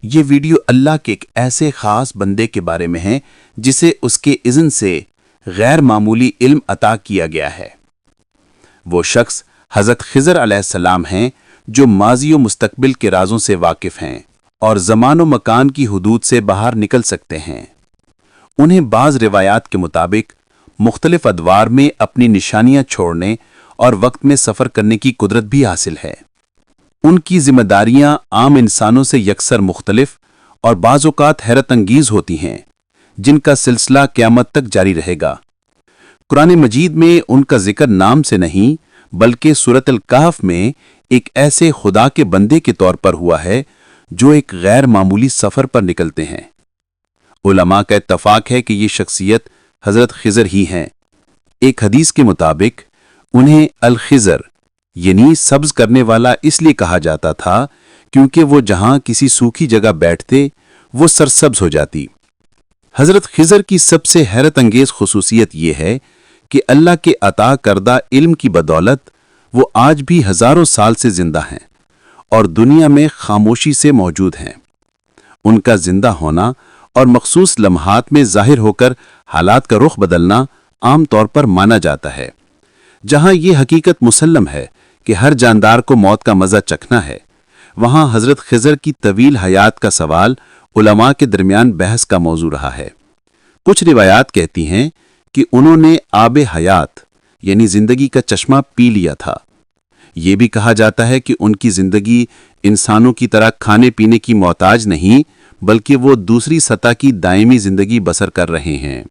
یہ ویڈیو اللہ کے ایک ایسے خاص بندے کے بارے میں ہے جسے اس کے اذن سے غیر معمولی علم عطا کیا گیا ہے۔ وہ شخص حضرت خضر علیہ السلام ہیں جو ماضی و مستقبل کے رازوں سے واقف ہیں اور زمان و مکان کی حدود سے باہر نکل سکتے ہیں۔ انہیں بعض روایات کے مطابق مختلف ادوار میں اپنی نشانیاں چھوڑنے اور وقت میں سفر کرنے کی قدرت بھی حاصل ہے۔ ان کی ذمہ داریاں عام انسانوں سے یکسر مختلف اور بعض اوقات حیرت انگیز ہوتی ہیں، جن کا سلسلہ قیامت تک جاری رہے گا۔ قرآن مجید میں ان کا ذکر نام سے نہیں بلکہ سورۃ الکہف میں ایک ایسے خدا کے بندے کے طور پر ہوا ہے جو ایک غیر معمولی سفر پر نکلتے ہیں۔ علماء کا اتفاق ہے کہ یہ شخصیت حضرت خضر ہی ہیں۔ ایک حدیث کے مطابق انہیں الخضر یعنی سبز کرنے والا اس لیے کہا جاتا تھا کیونکہ وہ جہاں کسی سوکھی جگہ بیٹھتے وہ سرسبز ہو جاتی۔ حضرت خضر کی سب سے حیرت انگیز خصوصیت یہ ہے کہ اللہ کے عطا کردہ علم کی بدولت وہ آج بھی ہزاروں سال سے زندہ ہیں اور دنیا میں خاموشی سے موجود ہیں۔ ان کا زندہ ہونا اور مخصوص لمحات میں ظاہر ہو کر حالات کا رخ بدلنا عام طور پر مانا جاتا ہے۔ جہاں یہ حقیقت مسلم ہے کہ ہر جاندار کو موت کا مزہ چکھنا ہے، وہاں حضرت خضر کی طویل حیات کا سوال علماء کے درمیان بحث کا موضوع رہا ہے۔ کچھ روایات کہتی ہیں کہ انہوں نے آب حیات یعنی زندگی کا چشمہ پی لیا تھا۔ یہ بھی کہا جاتا ہے کہ ان کی زندگی انسانوں کی طرح کھانے پینے کی محتاج نہیں بلکہ وہ دوسری سطح کی دائمی زندگی بسر کر رہے ہیں۔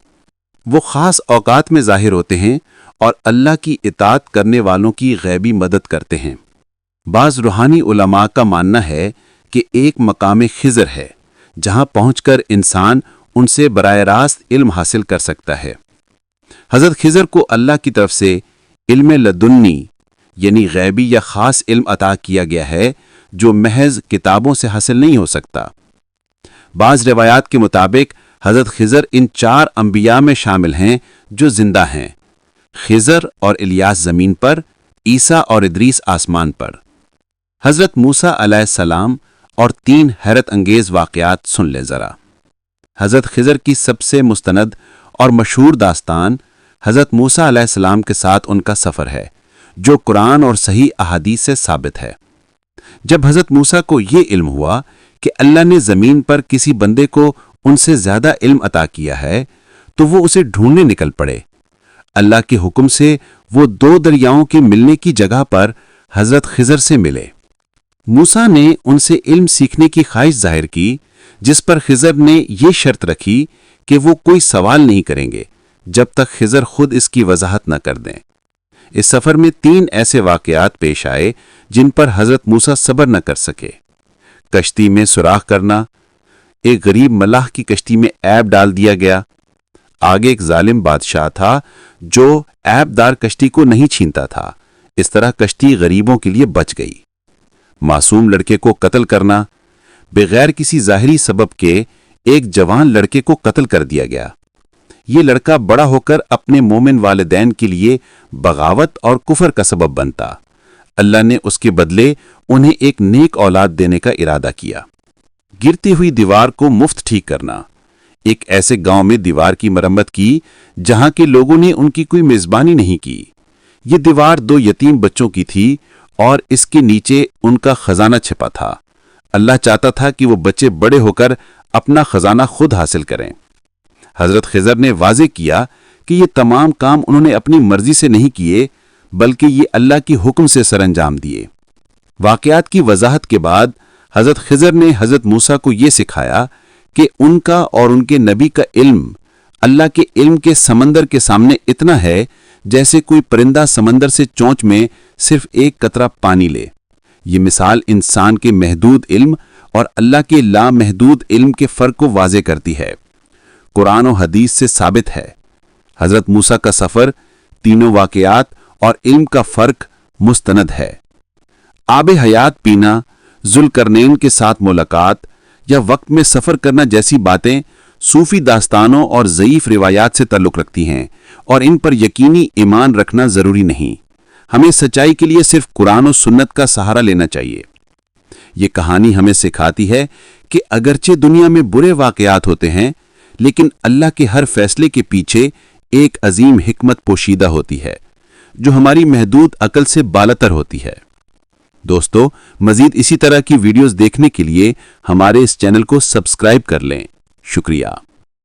وہ خاص اوقات میں ظاہر ہوتے ہیں اور اللہ کی اطاعت کرنے والوں کی غیبی مدد کرتے ہیں۔ بعض روحانی علماء کا ماننا ہے کہ ایک مقام خضر ہے جہاں پہنچ کر انسان ان سے براہ راست علم حاصل کر سکتا ہے۔ حضرت خضر کو اللہ کی طرف سے علم لدنی یعنی غیبی یا خاص علم عطا کیا گیا ہے جو محض کتابوں سے حاصل نہیں ہو سکتا۔ بعض روایات کے مطابق حضرت خضر ان 4 انبیاء میں شامل ہیں جو زندہ ہیں: خضر اور الیاس زمین پر، عیسیٰ اور ادریس آسمان پر۔ حضرت موسیٰ علیہ السلام اور 3 حیرت انگیز واقعات سن لے ذرا۔ حضرت خضر کی سب سے مستند اور مشہور داستان حضرت موسیٰ علیہ السلام کے ساتھ ان کا سفر ہے، جو قرآن اور صحیح احادیث سے ثابت ہے۔ جب حضرت موسیٰ کو یہ علم ہوا کہ اللہ نے زمین پر کسی بندے کو ان سے زیادہ علم عطا کیا ہے تو وہ اسے ڈھونڈنے نکل پڑے۔ اللہ کے حکم سے وہ 2 دریاؤں کے ملنے کی جگہ پر حضرت خضر سے ملے۔ موسیٰ نے ان سے علم سیکھنے کی خواہش ظاہر کی، جس پر خضر نے یہ شرط رکھی کہ وہ کوئی سوال نہیں کریں گے جب تک خضر خود اس کی وضاحت نہ کر دیں۔ اس سفر میں 3 ایسے واقعات پیش آئے جن پر حضرت موسیٰ صبر نہ کر سکے۔ کشتی میں سوراخ کرنا، ایک غریب ملاح کی کشتی میں عیب ڈال دیا گیا۔ آگے ایک ظالم بادشاہ تھا جو عیب دار کشتی کو نہیں چھینتا تھا، اس طرح کشتی غریبوں کے لیے بچ گئی۔ معصوم لڑکے کو قتل کرنا، بغیر کسی ظاہری سبب کے ایک جوان لڑکے کو قتل کر دیا گیا۔ یہ لڑکا بڑا ہو کر اپنے مومن والدین کے لیے بغاوت اور کفر کا سبب بنتا۔ اللہ نے اس کے بدلے انہیں ایک نیک اولاد دینے کا ارادہ کیا۔ گرتی ہوئی دیوار کو مفت ٹھیک کرنا، ایک ایسے گاؤں میں دیوار کی مرمت کی جہاں کے لوگوں نے ان کی کوئی میزبانی نہیں کی۔ یہ دیوار 2 یتیم بچوں کی تھی اور اس کے نیچے ان کا خزانہ چھپا تھا۔ اللہ چاہتا تھا کہ وہ بچے بڑے ہو کر اپنا خزانہ خود حاصل کریں۔ حضرت خضر نے واضح کیا کہ یہ تمام کام انہوں نے اپنی مرضی سے نہیں کیے بلکہ یہ اللہ کی حکم سے سر انجام دیے۔ واقعات کی وضاحت کے بعد حضرت خضر نے حضرت موسیٰ کو یہ سکھایا کہ ان کا اور ان کے نبی کا علم اللہ کے علم کے سمندر کے سامنے اتنا ہے جیسے کوئی پرندہ سمندر سے چونچ میں صرف ایک قطرہ پانی لے۔ یہ مثال انسان کے محدود علم اور اللہ کے لامحدود علم کے فرق کو واضح کرتی ہے۔ قرآن و حدیث سے ثابت ہے۔ حضرت موسیٰ کا سفر، تینوں واقعات اور علم کا فرق مستند ہے۔ آب حیات پینا، ذوالقرنین کے ساتھ ملاقات یا وقت میں سفر کرنا جیسی باتیں صوفی داستانوں اور ضعیف روایات سے تعلق رکھتی ہیں اور ان پر یقینی ایمان رکھنا ضروری نہیں۔ ہمیں سچائی کے لیے صرف قرآن و سنت کا سہارا لینا چاہیے۔ یہ کہانی ہمیں سکھاتی ہے کہ اگرچہ دنیا میں برے واقعات ہوتے ہیں لیکن اللہ کے ہر فیصلے کے پیچھے ایک عظیم حکمت پوشیدہ ہوتی ہے جو ہماری محدود عقل سے بالاتر ہوتی ہے۔ دوستو، مزید اسی طرح کی ویڈیوز دیکھنے کے لیے ہمارے اس چینل کو سبسکرائب کر لیں۔ شکریہ۔